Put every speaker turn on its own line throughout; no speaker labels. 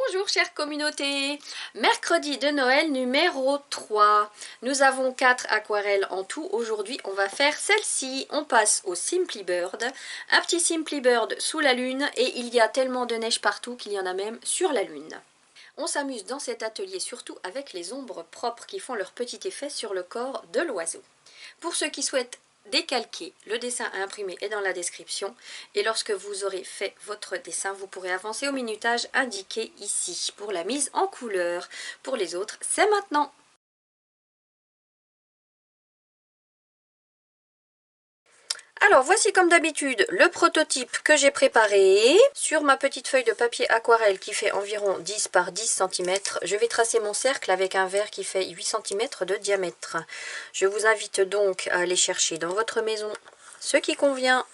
Bonjour chère communauté, mercredi de Noël numéro 3. Nous avons 4 aquarelles en tout. Aujourd'hui on va faire celle-ci. On passe au Simply Bird. Un petit Simply Bird sous la lune et il y a tellement de neige partout qu'il y en a même sur la lune. On s'amuse dans cet atelier surtout avec les ombres propres qui font leur petit effet sur le corps de l'oiseau. Pour ceux qui souhaitent décalquer, le dessin à imprimer est dans la description et lorsque vous aurez fait votre dessin, vous pourrez avancer au minutage indiqué ici pour la mise en couleur. Pour les autres, c'est maintenant. Alors voici comme d'habitude le prototype que j'ai préparé. Sur ma petite feuille de papier aquarelle qui fait environ 10 par 10 cm, je vais tracer mon cercle avec un verre qui fait 8 cm de diamètre. Je vous invite donc à aller chercher dans votre maison ce qui convient.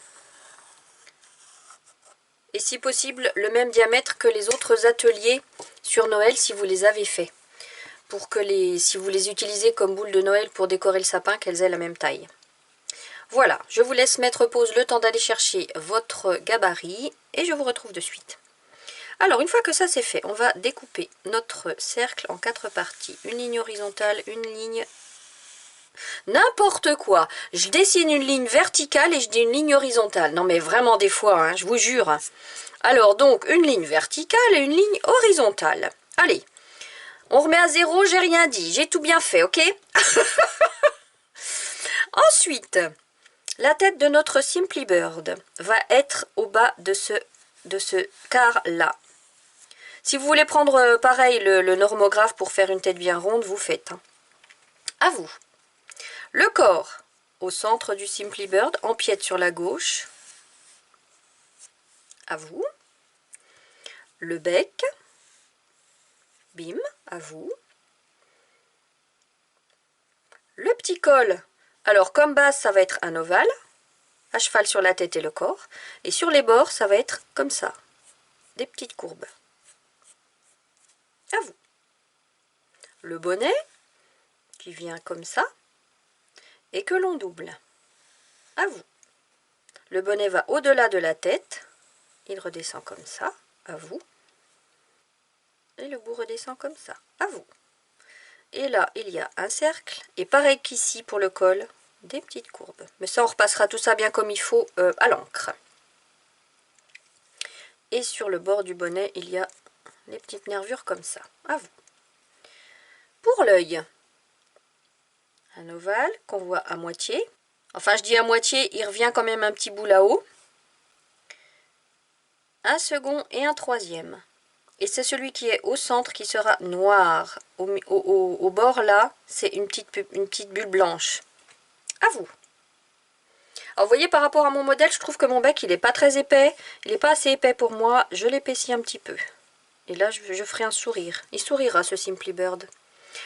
Et si possible le même diamètre que les autres ateliers sur Noël si vous les avez faits. Pour que si vous les utilisez comme boule de Noël pour décorer le sapin, qu'elles aient la même taille. Voilà, je vous laisse mettre pause le temps d'aller chercher votre gabarit et je vous retrouve de suite. Alors, une fois que ça c'est fait, on va découper notre cercle en 4 parties. Une ligne horizontale, une ligne... N'importe quoi. Je dessine une ligne verticale et je dis une ligne horizontale. Non mais vraiment des fois, hein, je vous jure. Alors donc, une ligne verticale et une ligne horizontale. Allez, on remet à zéro, j'ai rien dit. J'ai tout bien fait, ok? Ensuite... la tête de notre Simply Bird va être au bas de ce quart-là. Si vous voulez prendre pareil le normographe pour faire une tête bien ronde, vous faites. À vous. Le corps au centre du Simply Bird, empiète sur la gauche. À vous. Le bec. Bim, à vous. Le petit col. Alors comme base, ça va être un ovale. À cheval sur la tête et le corps. Et sur les bords, ça va être comme ça. Des petites courbes. À vous. Le bonnet, qui vient comme ça, et que l'on double. À vous. Le bonnet va au-delà de la tête. Il redescend comme ça. À vous. Et le bout redescend comme ça. À vous. Et là, il y a un cercle. Et pareil qu'ici pour le col, des petites courbes. Mais ça, on repassera tout ça bien comme il faut à l'encre. Et sur le bord du bonnet, il y a les petites nervures comme ça. À vous. Pour l'œil, un ovale qu'on voit à moitié. Enfin, je dis à moitié, il revient quand même un petit bout là-haut. Un second et un troisième. Et c'est celui qui est au centre qui sera noir. Au bord là, c'est une petite bulle blanche. À vous. Alors vous voyez, par rapport à mon modèle, je trouve que mon bec, il n'est pas très épais. Il n'est pas assez épais pour moi. Je l'épaissis un petit peu. Et là, je ferai un sourire. Il sourira, ce Simply Bird.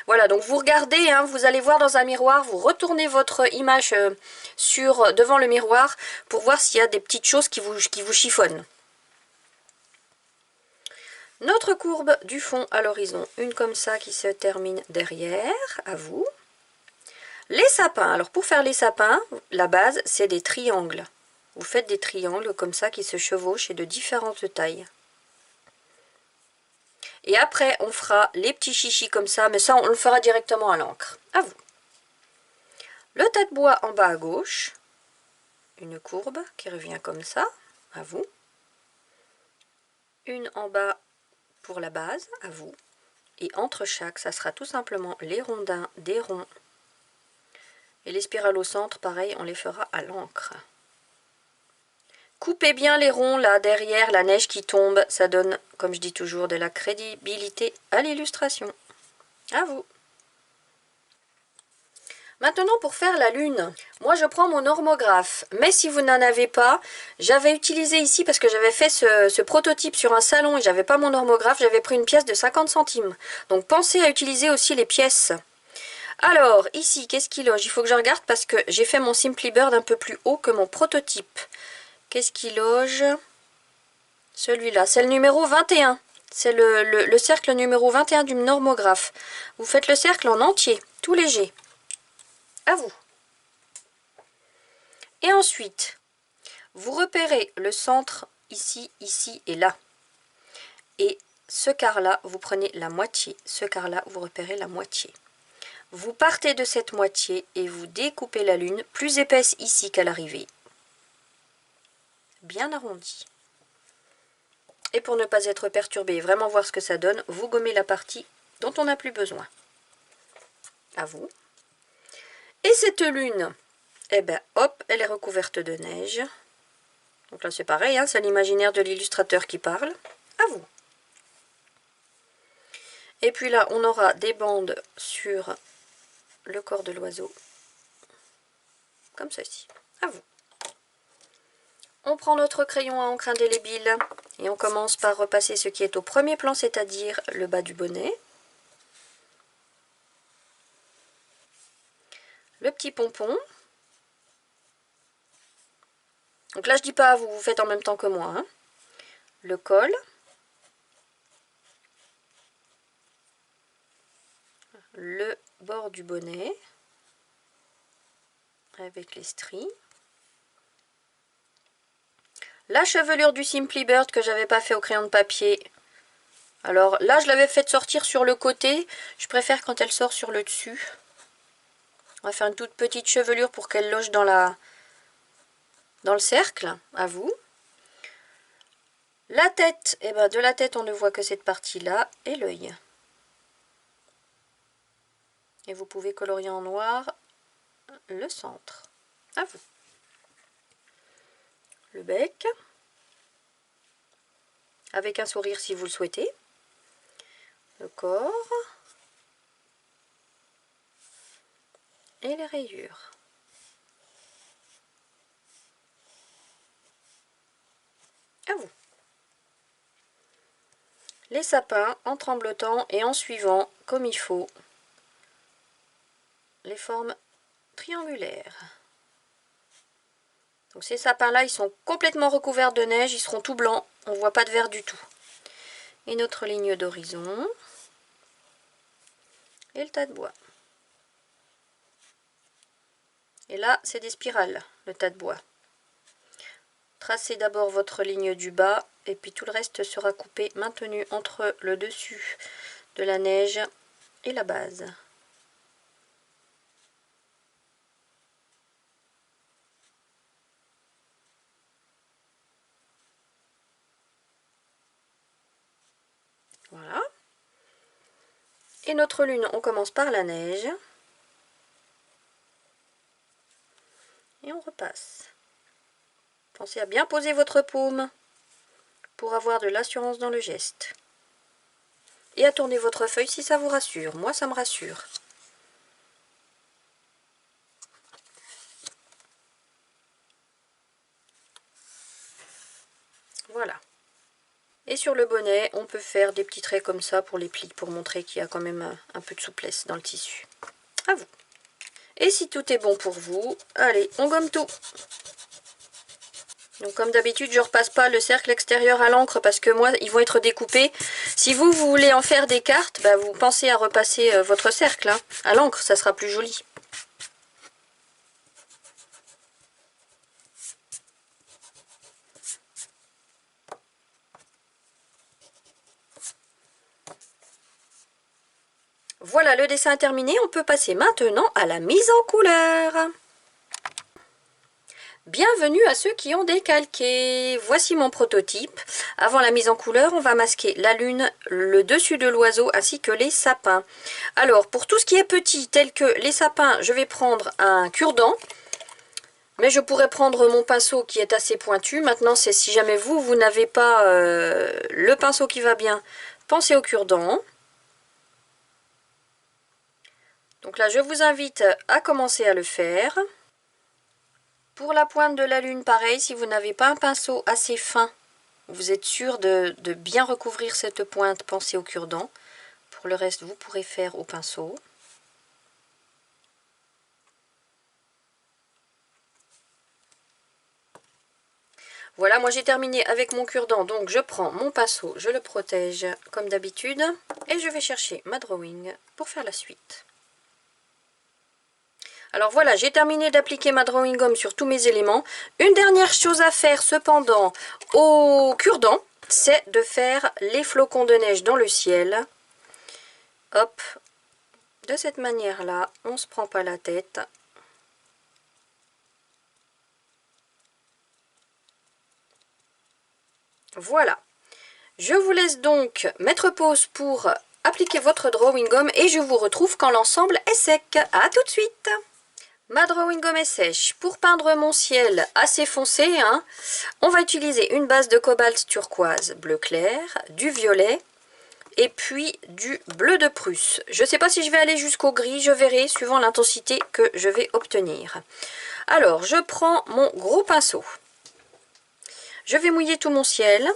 Voilà, donc vous regardez, hein, vous allez voir dans un miroir, vous retournez votre image devant le miroir pour voir s'il y a des petites choses qui vous chiffonnent. Notre courbe du fond à l'horizon, une comme ça qui se termine derrière, à vous. Les sapins, alors pour faire les sapins, la base c'est des triangles. Vous faites des triangles comme ça qui se chevauchent et de différentes tailles. Et après on fera les petits chichis comme ça, mais ça on le fera directement à l'encre. À vous. Le tas de bois en bas à gauche, une courbe qui revient comme ça, à vous. Une en bas pour la base, à vous. Et entre chaque, ça sera tout simplement les rondins, des ronds. Et les spirales au centre, pareil, on les fera à l'encre. Coupez bien les ronds là derrière, la neige qui tombe, ça donne, comme je dis toujours, de la crédibilité à l'illustration. À vous. Maintenant pour faire la lune, moi je prends mon normographe, mais si vous n'en avez pas, j'avais utilisé ici parce que j'avais fait ce prototype sur un salon et j'avais pas mon normographe, j'avais pris une pièce de 50 centimes. Donc pensez à utiliser aussi les pièces. Alors ici, qu'est-ce qu'il loge? Il faut que je regarde parce que j'ai fait mon Simply Bird un peu plus haut que mon prototype. Qu'est-ce qu'il loge? Celui-là, c'est le numéro 21. C'est le cercle numéro 21 du normographe. Vous faites le cercle en entier, tout léger. À vous. Et ensuite, vous repérez le centre ici, ici et là. Et ce quart-là, vous prenez la moitié. Ce quart-là, vous repérez la moitié. Vous partez de cette moitié et vous découpez la lune plus épaisse ici qu'à l'arrivée. Bien arrondie. Et pour ne pas être perturbé et vraiment voir ce que ça donne, vous gommez la partie dont on n'a plus besoin. À vous. Et cette lune, eh ben hop, elle est recouverte de neige. Donc là c'est pareil, hein, c'est l'imaginaire de l'illustrateur qui parle. À vous. Et puis là, on aura des bandes sur le corps de l'oiseau. Comme ceci. À vous. On prend notre crayon à encre indélébile et on commence par repasser ce qui est au premier plan, c'est-à-dire le bas du bonnet. Le petit pompon. Donc là, je dis pas, vous faites en même temps que moi. Hein. Le col. Le bord du bonnet. Avec les stries. La chevelure du Simply Bird que j'avais pas fait au crayon de papier. Alors là, je l'avais fait sortir sur le côté. Je préfère quand elle sort sur le dessus. On va faire une toute petite chevelure pour qu'elle loge dans le cercle. À vous. La tête, et ben de la tête, on ne voit que cette partie-là et l'œil. Et vous pouvez colorier en noir le centre. À vous. Le bec. Avec un sourire si vous le souhaitez. Le corps. Et les rayures. À vous. Les sapins en tremblotant et en suivant comme il faut les formes triangulaires. Donc ces sapins-là, ils sont complètement recouverts de neige, ils seront tout blancs, on ne voit pas de vert du tout. Et notre ligne d'horizon. Et le tas de bois. Et là, c'est des spirales, le tas de bois. Tracez d'abord votre ligne du bas, et puis tout le reste sera coupé, maintenu entre le dessus de la neige et la base. Voilà. Et notre lune, on commence par la neige. Et on repasse. Pensez à bien poser votre paume pour avoir de l'assurance dans le geste. Et à tourner votre feuille si ça vous rassure. Moi, ça me rassure. Voilà. Et sur le bonnet, on peut faire des petits traits comme ça pour les plis, pour montrer qu'il y a quand même un peu de souplesse dans le tissu. À vous. Et si tout est bon pour vous, allez, on gomme tout. Donc comme d'habitude, je ne repasse pas le cercle extérieur à l'encre parce que moi, ils vont être découpés. Si vous voulez en faire des cartes, bah, vous pensez à repasser votre cercle hein, à l'encre, ça sera plus joli. Voilà, le dessin est terminé. On peut passer maintenant à la mise en couleur. Bienvenue à ceux qui ont décalqué. Voici mon prototype. Avant la mise en couleur, on va masquer la lune, le dessus de l'oiseau ainsi que les sapins. Alors, pour tout ce qui est petit, tel que les sapins, je vais prendre un cure-dent. Mais je pourrais prendre mon pinceau qui est assez pointu. Maintenant, c'est si jamais vous n'avez pas le pinceau qui va bien, pensez au cure-dent. Donc là, je vous invite à commencer à le faire. Pour la pointe de la lune, pareil, si vous n'avez pas un pinceau assez fin, vous êtes sûr de bien recouvrir cette pointe, pensez au cure-dent. Pour le reste, vous pourrez faire au pinceau. Voilà, moi j'ai terminé avec mon cure-dent, donc je prends mon pinceau, je le protège comme d'habitude, et je vais chercher ma drawing pour faire la suite. Alors voilà, j'ai terminé d'appliquer ma drawing gum sur tous mes éléments. Une dernière chose à faire cependant au cure-dent, c'est de faire les flocons de neige dans le ciel. Hop, de cette manière-là, on ne se prend pas la tête. Voilà. Je vous laisse donc mettre pause pour appliquer votre drawing gum et je vous retrouve quand l'ensemble est sec. A tout de suite. Ma drawing gum est sèche. Pour peindre mon ciel assez foncé, hein, on va utiliser une base de cobalt turquoise bleu clair, du violet et puis du bleu de Prusse. Je ne sais pas si je vais aller jusqu'au gris, je verrai suivant l'intensité que je vais obtenir. Alors, je prends mon gros pinceau. Je vais mouiller tout mon ciel.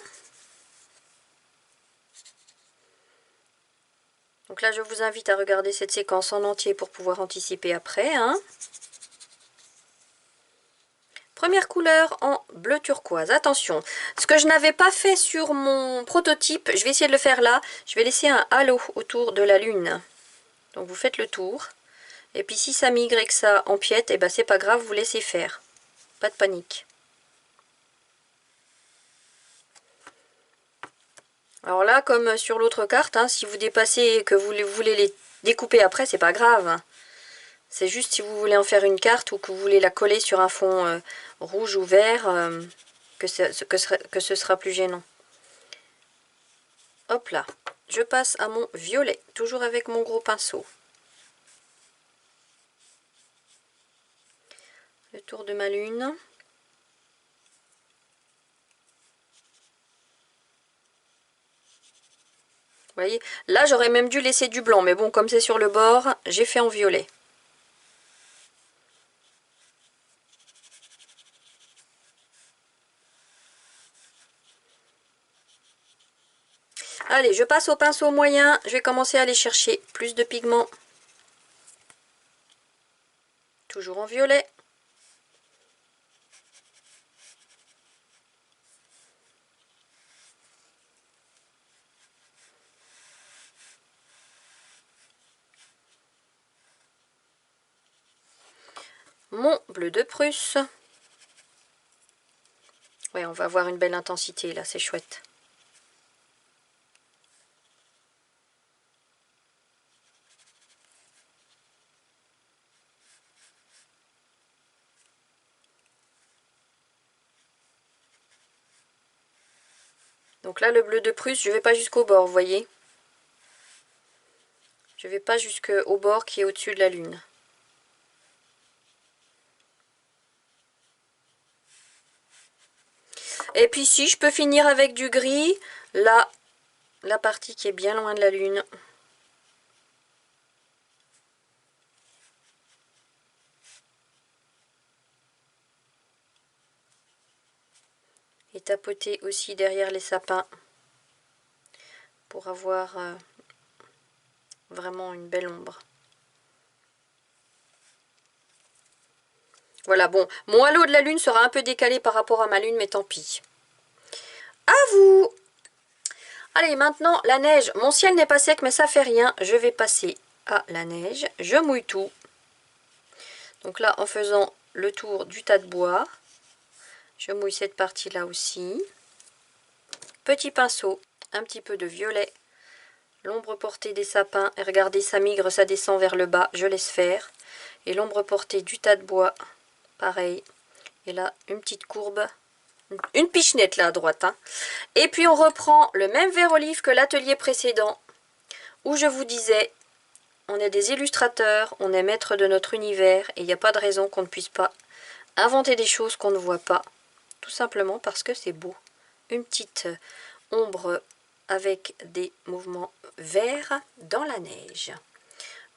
Donc là, je vous invite à regarder cette séquence en entier pour pouvoir anticiper après, hein. Première couleur en bleu turquoise. Attention, ce que je n'avais pas fait sur mon prototype, je vais essayer de le faire là. Je vais laisser un halo autour de la lune. Donc vous faites le tour. Et puis si ça migre et que ça empiète, et ben c'est pas grave, vous laissez faire. Pas de panique. Alors là, comme sur l'autre carte, hein, si vous dépassez et que vous voulez les découper après, c'est pas grave. C'est juste si vous voulez en faire une carte ou que vous voulez la coller sur un fond rouge ou vert, que ce sera plus gênant. Hop là, je passe à mon violet, toujours avec mon gros pinceau. Le tour de ma lune. Vous voyez, là j'aurais même dû laisser du blanc, mais bon, comme c'est sur le bord, j'ai fait en violet. Allez, je passe au pinceau moyen, je vais commencer à aller chercher plus de pigments. Toujours en violet. Mon bleu de Prusse. Ouais, on va avoir une belle intensité là, c'est chouette. Donc là, le bleu de Prusse, je vais pas jusqu'au bord, vous voyez. Je vais pas jusqu'au bord qui est au-dessus de la lune. Et puis si je peux finir avec du gris, là, la partie qui est bien loin de la lune. Et tapoter aussi derrière les sapins pour avoir vraiment une belle ombre. Voilà, bon, mon halo de la lune sera un peu décalé par rapport à ma lune, mais tant pis. À vous! Allez, maintenant, la neige. Mon ciel n'est pas sec, mais ça fait rien. Je vais passer à la neige. Je mouille tout. Donc là, en faisant le tour du tas de bois, je mouille cette partie-là aussi. Petit pinceau, un petit peu de violet. L'ombre portée des sapins. Et regardez, ça migre, ça descend vers le bas. Je laisse faire. Et l'ombre portée du tas de bois, pareil. Et là, une petite courbe. Une pichenette là à droite. Hein. Et puis on reprend le même vert olive que l'atelier précédent. Où je vous disais, on est des illustrateurs, on est maître de notre univers. Et il n'y a pas de raison qu'on ne puisse pas inventer des choses qu'on ne voit pas. Tout simplement parce que c'est beau. Une petite ombre avec des mouvements verts dans la neige.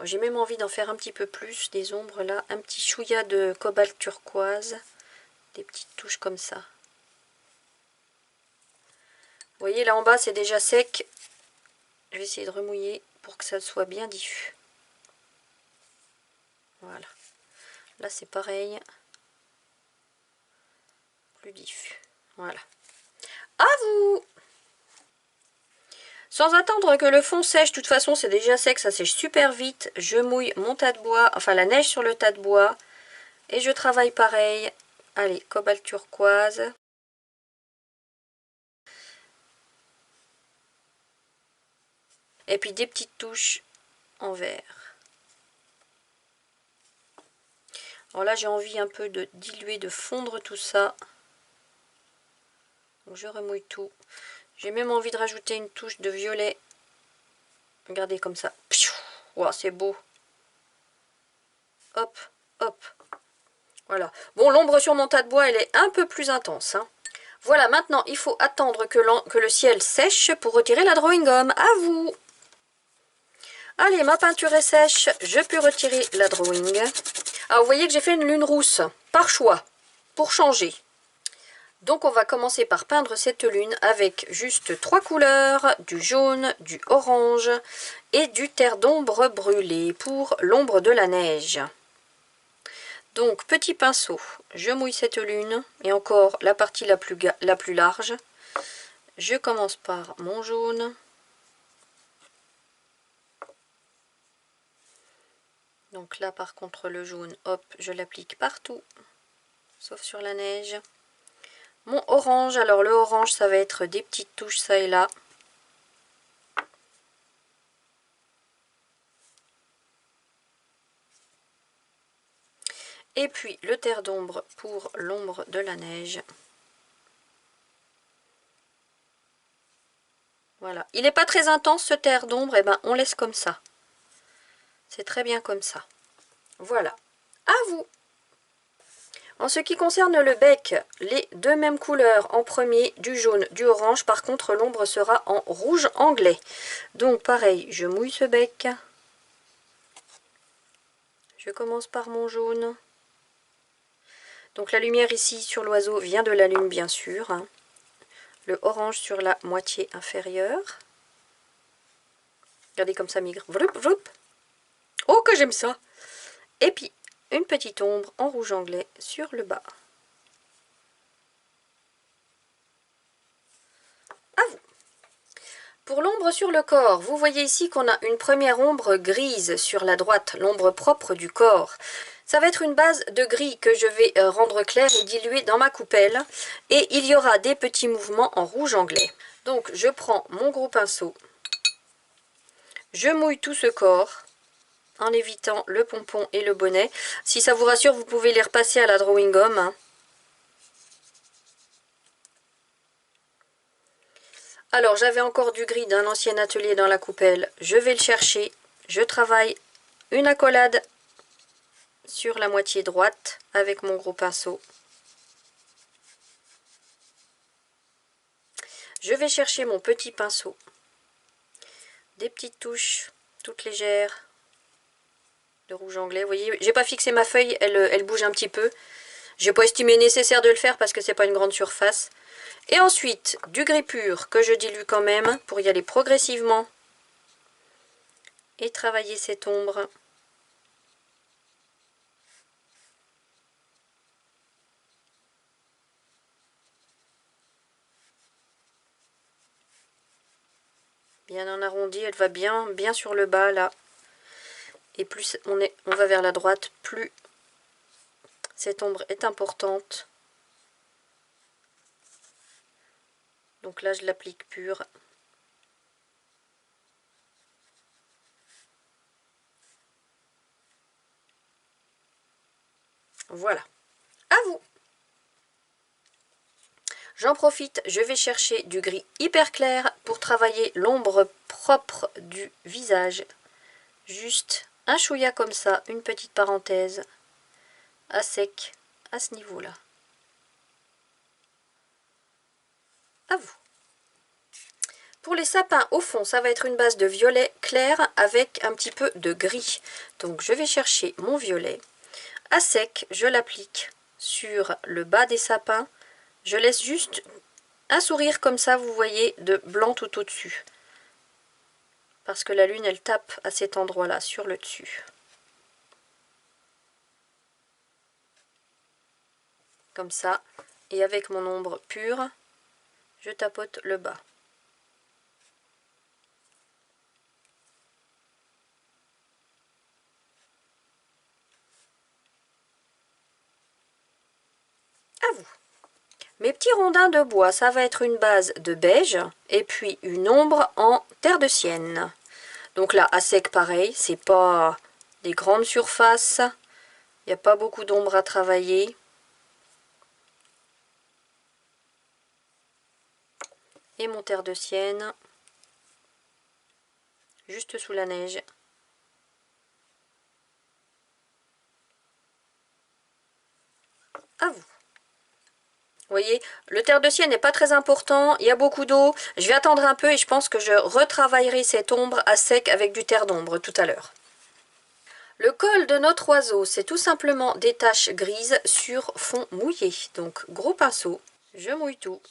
J'ai même envie d'en faire un petit peu plus, des ombres là. Un petit chouïa de cobalt turquoise. Des petites touches comme ça. Vous voyez là en bas c'est déjà sec. Je vais essayer de remouiller pour que ça soit bien diffus. Voilà. Là c'est pareil. Plus diffus. Voilà. À vous! Sans attendre que le fond sèche, de toute façon c'est déjà sec, ça sèche super vite. Je mouille mon tas de bois, enfin la neige sur le tas de bois. Et je travaille pareil. Allez, cobalt turquoise. Et puis des petites touches en vert. Alors là j'ai envie un peu de diluer, de fondre tout ça. Donc je remouille tout. J'ai même envie de rajouter une touche de violet. Regardez comme ça. Wow, c'est beau. Hop, hop. Voilà. Bon, l'ombre sur mon tas de bois, elle est un peu plus intense. Hein. Voilà, maintenant, il faut attendre que le ciel sèche pour retirer la drawing gum. À vous. Allez, ma peinture est sèche. Je peux retirer la drawing. Alors, vous voyez que j'ai fait une lune rousse, par choix, pour changer. Donc, on va commencer par peindre cette lune avec juste 3 couleurs, du jaune, du orange et du terre d'ombre brûlé pour l'ombre de la neige. Donc, petit pinceau, je mouille cette lune, et encore la partie la plus large. Je commence par mon jaune. Donc là, par contre, le jaune, hop, je l'applique partout, sauf sur la neige. Mon orange, alors le orange, ça va être des petites touches ça et là. Et puis le terre d'ombre pour l'ombre de la neige. Voilà. Il n'est pas très intense ce terre d'ombre, et ben on laisse comme ça. C'est très bien comme ça. Voilà. À vous. En ce qui concerne le bec, les deux mêmes couleurs en premier, du jaune, du orange. Par contre, l'ombre sera en rouge anglais. Donc pareil, je mouille ce bec. Je commence par mon jaune. Donc la lumière ici sur l'oiseau vient de la lune bien sûr. Le orange sur la moitié inférieure. Regardez comme ça migre. Vloup, vloup. Oh que j'aime ça. Et puis une petite ombre en rouge anglais sur le bas. À vous. Pour l'ombre sur le corps, vous voyez ici qu'on a une première ombre grise sur la droite, l'ombre propre du corps. Ça va être une base de gris que je vais rendre claire et diluer dans ma coupelle. Et il y aura des petits mouvements en rouge anglais. Donc je prends mon gros pinceau. Je mouille tout ce corps en évitant le pompon et le bonnet. Si ça vous rassure, vous pouvez les repasser à la drawing gum. Hein. Alors j'avais encore du gris d'un ancien atelier dans la coupelle. Je vais le chercher. Je travaille une accolade sur la moitié droite avec mon gros pinceau. Je vais chercher mon petit pinceau. Des petites touches toutes légères de rouge anglais. Vous voyez, j'ai pas fixé ma feuille, elle bouge un petit peu. J'ai pas estimé nécessaire de le faire parce que c'est pas une grande surface. Et ensuite, du gris pur que je dilue quand même pour y aller progressivement. Et travailler cette ombre. Bien en arrondi, elle va bien sur le bas là. Et plus on va vers la droite, plus cette ombre est importante. Donc là, je l'applique pure. Voilà. À vous. J'en profite, je vais chercher du gris hyper clair pour travailler l'ombre propre du visage. Juste un chouïa comme ça, une petite parenthèse à sec à ce niveau-là. À vous. Pour les sapins, au fond, ça va être une base de violet clair avec un petit peu de gris. Donc je vais chercher mon violet. À sec, je l'applique sur le bas des sapins. Je laisse juste un sourire comme ça, vous voyez, de blanc tout au-dessus. Parce que la lune, elle tape à cet endroit-là, sur le dessus. Comme ça. Et avec mon ombre pure, je tapote le bas. vous. Mes petits rondins de bois, ça va être une base de beige et puis une ombre en terre de sienne. Donc là, à sec, pareil, c'est pas des grandes surfaces. Il n'y a pas beaucoup d'ombre à travailler. Et mon terre de sienne, juste sous la neige. À vous. Vous voyez, le terre de sienne n'est pas très important, il y a beaucoup d'eau. Je vais attendre un peu et je pense que je retravaillerai cette ombre à sec avec du terre d'ombre tout à l'heure. Le col de notre oiseau, c'est tout simplement des taches grises sur fond mouillé. Donc gros pinceau, je mouille tout.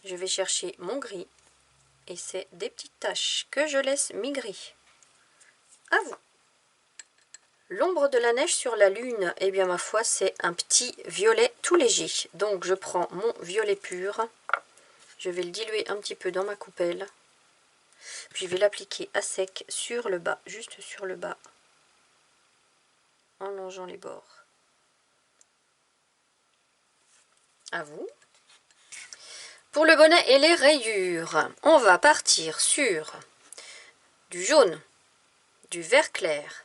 Je vais chercher mon gris et c'est des petites taches que je laisse mi-gris. À vous. L'ombre de la neige sur la lune, eh bien ma foi, c'est un petit violet tout léger. Donc je prends mon violet pur, je vais le diluer un petit peu dans ma coupelle, puis je vais l'appliquer à sec sur le bas, juste sur le bas, en longeant les bords. À vous. Pour le bonnet et les rayures, on va partir sur du jaune, du vert clair,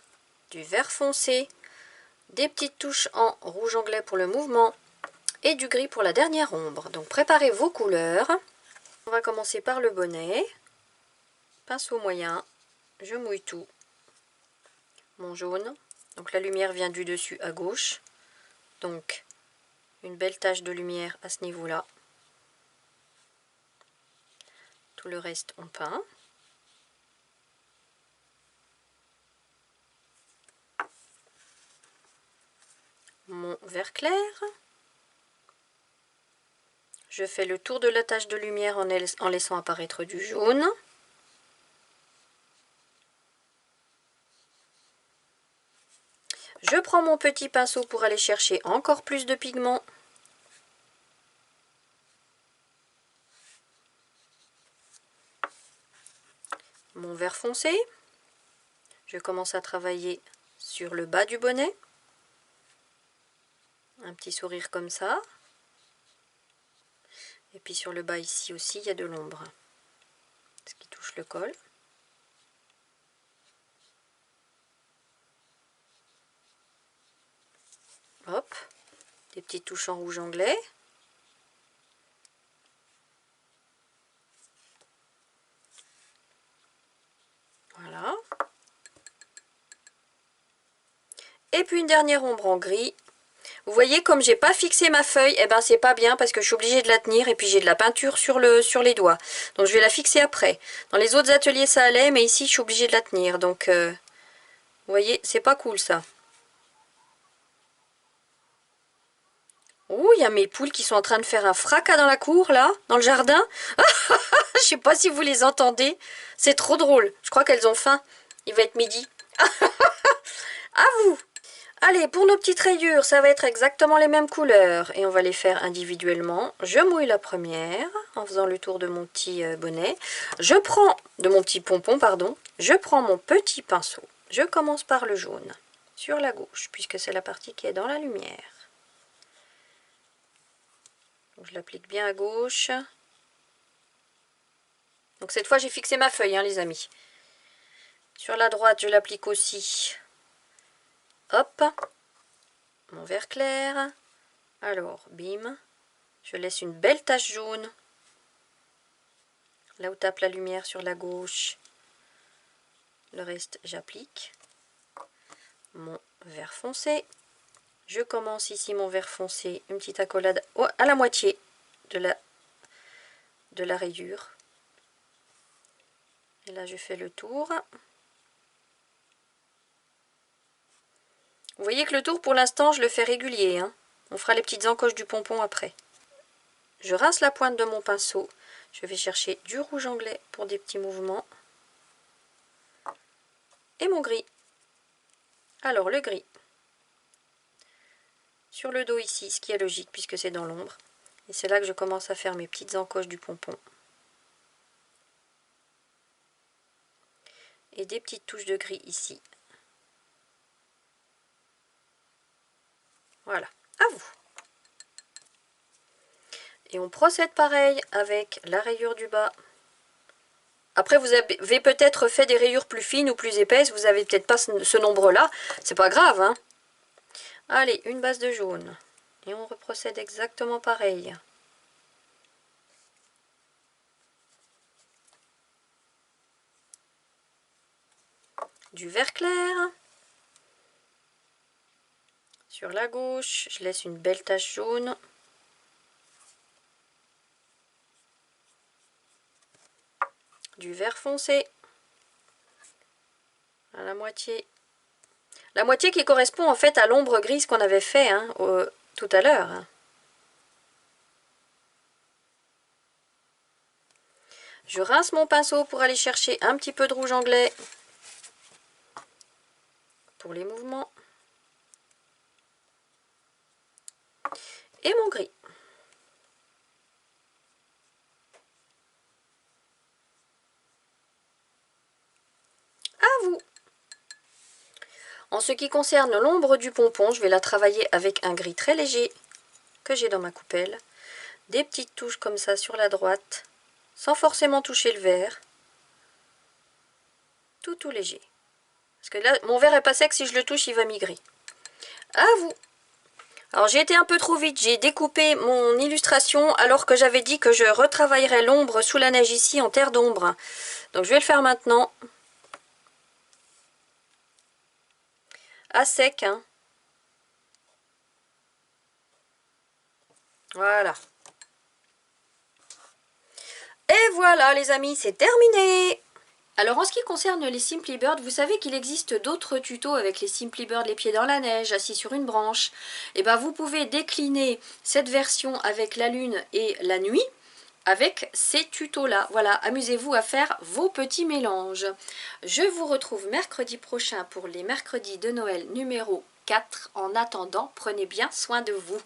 du vert foncé, des petites touches en rouge anglais pour le mouvement et du gris pour la dernière ombre. Donc préparez vos couleurs. On va commencer par le bonnet. Pinceau moyen, je mouille tout. Mon jaune, donc la lumière vient du dessus à gauche. Donc une belle tache de lumière à ce niveau-là. Tout le reste on peint. Mon vert clair. Je fais le tour de la tache de lumière en laissant apparaître du jaune. Je prends mon petit pinceau pour aller chercher encore plus de pigments. Mon vert foncé. Je commence à travailler sur le bas du bonnet. Un petit sourire comme ça. Et puis sur le bas ici aussi, il y a de l'ombre. Ce qui touche le col. Hop. Des petites touches en rouge anglais. Voilà. Et puis une dernière ombre en gris. Vous voyez, comme j'ai pas fixé ma feuille, eh ben c'est pas bien parce que je suis obligée de la tenir et puis j'ai de la peinture sur les doigts. Donc je vais la fixer après. Dans les autres ateliers ça allait, mais ici je suis obligée de la tenir. Donc vous voyez, c'est pas cool ça. Ouh, il y a mes poules qui sont en train de faire un fracas dans la cour là, dans le jardin. Je sais pas si vous les entendez. C'est trop drôle. Je crois qu'elles ont faim. Il va être midi. À vous. Allez, pour nos petites rayures, ça va être exactement les mêmes couleurs. Et on va les faire individuellement. Je mouille la première en faisant le tour de mon petit bonnet. Je prends, de mon petit pompon, pardon. Je prends mon petit pinceau. Je commence par le jaune, sur la gauche, puisque c'est la partie qui est dans la lumière. Donc, je l'applique bien à gauche. Donc cette fois, j'ai fixé ma feuille, hein, les amis. Sur la droite, je l'applique aussi. Hop, mon vert clair. Alors, bim, je laisse une belle tache jaune. Là où tape la lumière sur la gauche. Le reste, j'applique. Mon vert foncé. Je commence ici mon vert foncé, une petite accolade à la moitié de la rayure. Et là, je fais le tour. Vous voyez que le tour, pour l'instant, je le fais régulier, hein. On fera les petites encoches du pompon après. Je rince la pointe de mon pinceau. Je vais chercher du rouge anglais pour des petits mouvements. Et mon gris. Alors, le gris. Sur le dos ici, ce qui est logique puisque c'est dans l'ombre. Et c'est là que je commence à faire mes petites encoches du pompon. Et des petites touches de gris ici. Voilà, à vous. Et on procède pareil avec la rayure du bas. Après, vous avez peut-être fait des rayures plus fines ou plus épaisses, vous n'avez peut-être pas ce nombre-là, c'est pas grave, hein. Allez, une base de jaune. Et on reprocède exactement pareil. Du vert clair. Sur la gauche, je laisse une belle tache jaune. Du vert foncé. À la moitié. La moitié qui correspond en fait à l'ombre grise qu'on avait fait hein, tout à l'heure. Je rince mon pinceau pour aller chercher un petit peu de rouge anglais pour les mouvements. Et mon gris. À vous. En ce qui concerne l'ombre du pompon, je vais la travailler avec un gris très léger que j'ai dans ma coupelle. Des petites touches comme ça sur la droite, sans forcément toucher le vert. Tout léger. Parce que là, mon vert est pas sec, si je le touche, il va migrer. À vous. Alors j'ai été un peu trop vite, j'ai découpé mon illustration alors que j'avais dit que je retravaillerais l'ombre sous la neige ici en terre d'ombre. Donc je vais le faire maintenant. À sec. Hein. Voilà. Et voilà les amis, c'est terminé. Alors en ce qui concerne les Simply Bird, vous savez qu'il existe d'autres tutos avec les Simply Bird les pieds dans la neige, assis sur une branche. Et bien vous pouvez décliner cette version avec la lune et la nuit avec ces tutos-là. Voilà, amusez-vous à faire vos petits mélanges. Je vous retrouve mercredi prochain pour les mercredis de Noël numéro 4. En attendant, prenez bien soin de vous.